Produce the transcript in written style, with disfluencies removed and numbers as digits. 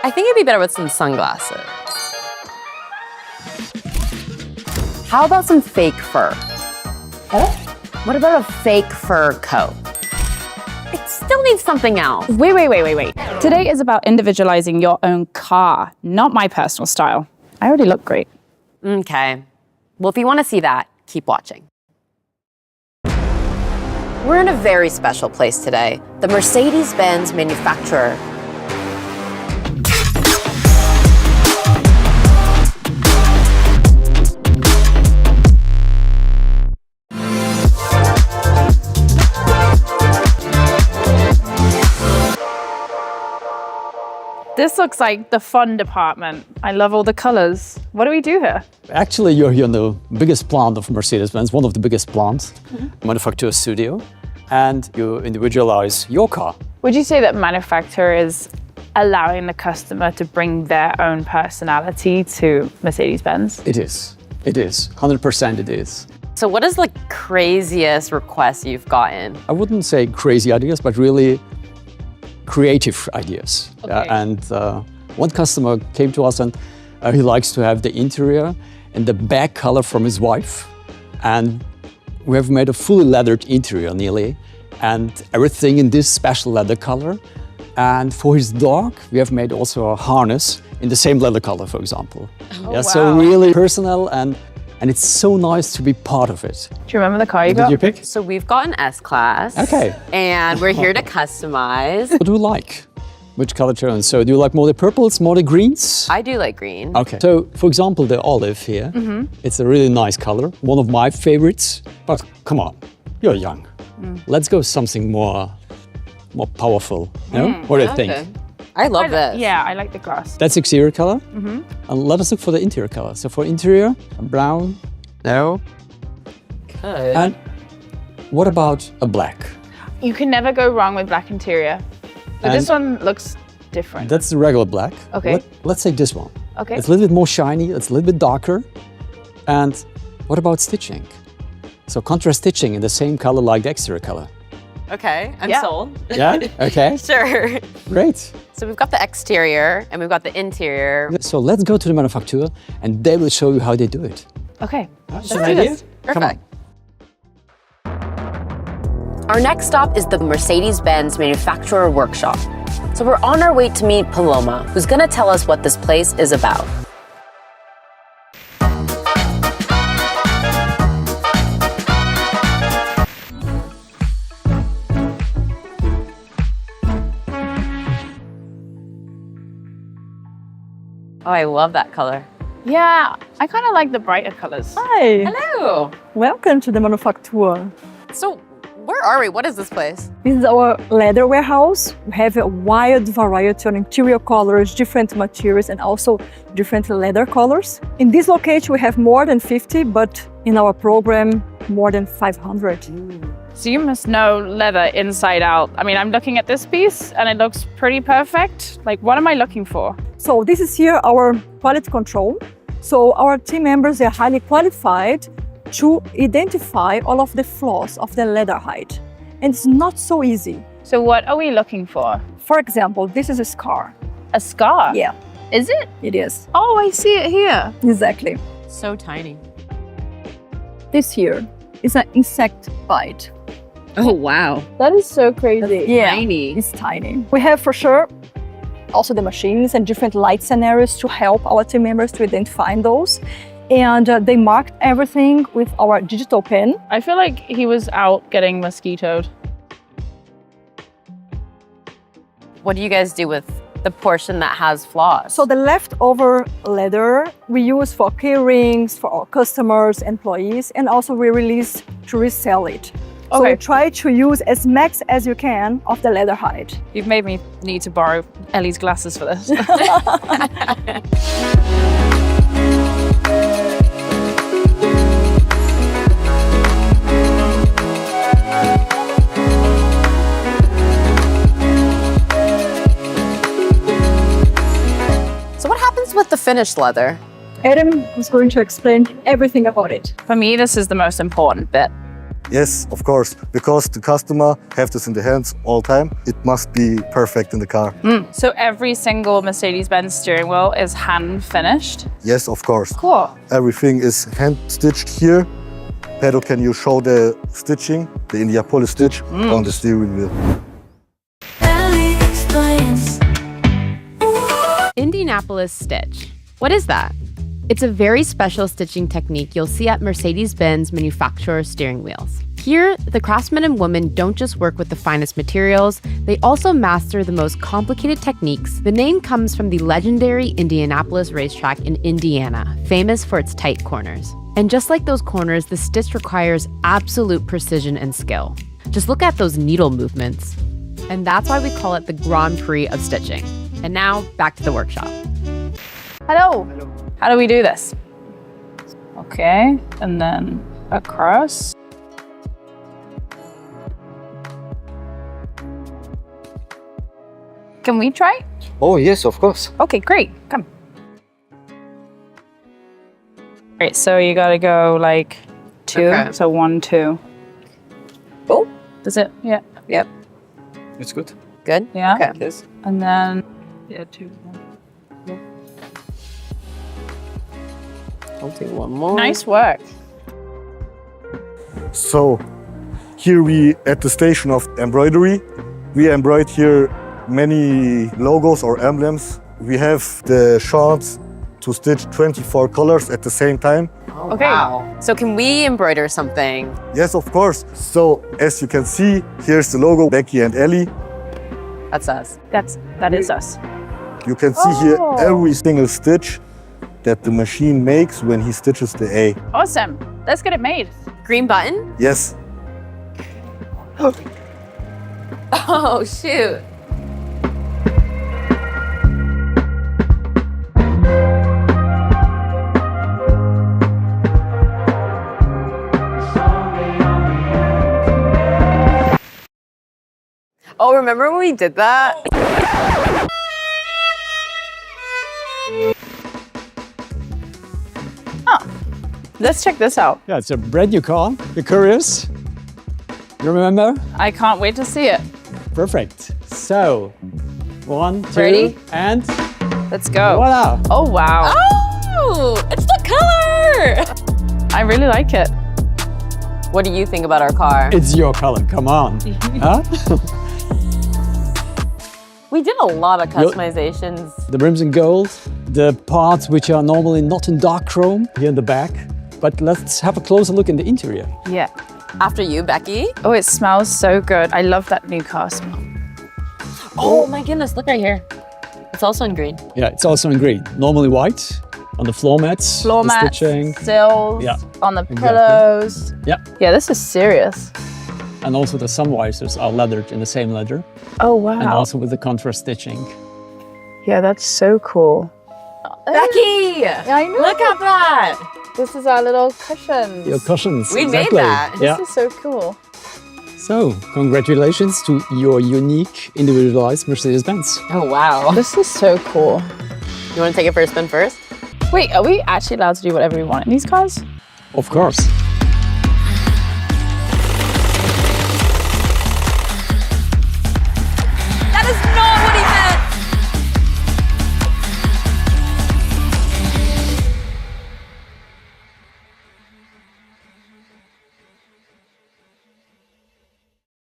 I think it'd be better with some sunglasses. How about some fake fur? What about a fake fur coat? It still needs something else. Wait. Today is about individualizing your own car, not my personal style. I already look great. Okay. Well, if you want to see that, keep watching. We're in a very special place today, the Mercedes-Benz manufacturer. This looks like the fun department. I love all the colors. What do we do here? Actually, you're here in the biggest plant of Mercedes-Benz, one of the biggest plants, manufacturer studio, and you individualize your car. Would you say that manufacturer is allowing the customer to bring their own personality to Mercedes-Benz? It is. 100% it is. So what is the craziest request you've gotten? I wouldn't say crazy ideas, but really creative ideas. Okay. And one customer came to us and he likes to have the interior and the back color from his wife. And we have made a fully leathered interior nearly, and everything in this special leather color. And for his dog, we have made also a harness in the same leather color, for example. So really personal, and it's so nice to be part of it. Do you remember the car you got? Did you pick? So we've got an S-Class. Okay. And we're here to customize. What do you like? Which color tones? So do you like more the purples, more the greens? I do like green. Okay. So for example, the olive here, it's a really nice color, one of my favorites. But come on, you're young. Let's go something more powerful. No? What do you think? Okay. I love this. Yeah, I like the glass. That's exterior color. And let us look for the interior color. So for interior, a brown. No. Good. And what about a black? You can never go wrong with black interior. But this one looks different. That's the regular black. Okay. Let's say this one. Okay. It's a little bit more shiny, it's a little bit darker. And what about stitching? So contrast stitching in the same color like the exterior color. Okay, I'm Yeah. sold. Yeah? Okay. Sure. Great. So we've got the exterior and we've got the interior. So let's go to the manufacturer and they will show you how they do it. Okay. Let's do this. Perfect. Our next stop is the Mercedes-Benz manufacturer workshop. So we're on our way to meet Paloma, who's gonna tell us what this place is about. Oh, I love that color. Yeah, I kind of like the brighter colors. Hi, Hello. welcome to the Manufactura. So where are we? What is this place? This is our leather warehouse. We have a wide variety of interior colors, different materials, and also different leather colors. In this location, we have more than 50, but in our program, more than 500. So you must know leather inside out. I mean, I'm looking at this piece and it looks pretty perfect. Like, what am I looking for? So this is here our quality control. So our team members are highly qualified to identify all of the flaws of the leather hide. And it's not so easy. So what are we looking for? For example, this is a scar. A scar? Yeah, Is it? it is. Oh, I see it here. Exactly. So tiny. This here is an insect bite. Oh, wow. That is so crazy. Yeah, Tiny. it's tiny. We have for sure also the machines and different light scenarios to help our team members to identify those. And they marked everything with our digital pen. I feel like he was out getting mosquitoed. What do you guys do with the portion that has flaws? So the leftover leather we use for key rings, for our customers, employees, and also we release to resell it. So Okay. we try to use as max as you can of the leather hide. You've made me need to borrow Ellie's glasses for this. So what happens with the finished leather? Adam is going to explain everything about it. For me, this is the most important bit. Yes, of course, because the customer have this in the hands all time. It must be perfect in the car. So every single Mercedes-Benz steering wheel is hand finished. Yes, of course. Cool. Everything is hand stitched here. Pedro, can you show the stitching, the Indianapolis stitch on the steering wheel? Indianapolis stitch. What is that? It's a very special stitching technique you'll see at Mercedes-Benz manufacturer steering wheels. Here, the craftsmen and women don't just work with the finest materials, they also master the most complicated techniques. The name comes from the legendary Indianapolis racetrack in Indiana, famous for its tight corners. And just like those corners, the stitch requires absolute precision and skill. Just look at those needle movements. And that's why we call it the Grand Prix of stitching. And now, back to the workshop. Hello. How do we do this? Okay, and then across. Can we try? Oh, yes, of course. Okay, great. Come. Great, so you gotta go like 2. Okay. So 1, 2. Oh. Does it? Yeah. Yep. It's good. Good? Yeah. Okay. Yes. And then, yeah, 2. I'll do one more. Nice work. So here we at the station of embroidery. We embroidered here many logos or emblems. We have the chance to stitch 24 colors at the same time. Oh, Okay. Wow. So can we embroider something? Yes, of course. So as you can see, here's the logo, Becky and Ellie. That's us. That is us. You can see here every single stitch that the machine makes when he stitches the A. Awesome. Let's get it made. Green button? Yes, Oh, shoot. Oh, remember when we did that? Let's check this out. Yeah, it's a brand new car. You're curious? You remember? I can't wait to see it. Perfect. So, 1, 2, Ready? and Let's go. voila! Oh, wow. Oh, it's the color! I really like it. What do you think about our car? It's your color, come on. Huh? We did a lot of customizations. The rims in gold, the parts which are normally not in dark chrome here in the back. But let's have a closer look in the interior. Yeah. After you, Becky. Oh, it smells so good. I love that new car smell. Oh my goodness, look right here. It's also in green. Yeah, it's also in green. Normally white on the floor mats. Floor the mats, stitching. sills, Yeah, on the exactly. pillows. Yeah, Yeah, this is serious. and also the sun visors are leathered in the same leather. Oh, wow. And also with the contrast stitching. Yeah, that's so cool. Becky! I know. Look at that! This is our little cushions. Your cushions. We made exactly. that. Yeah. This is so cool. So, congratulations to your unique, individualized Mercedes-Benz. Oh, wow. This is so cool. You want to take it for a spin first? Wait, are we actually allowed to do whatever we want in these cars? Of course.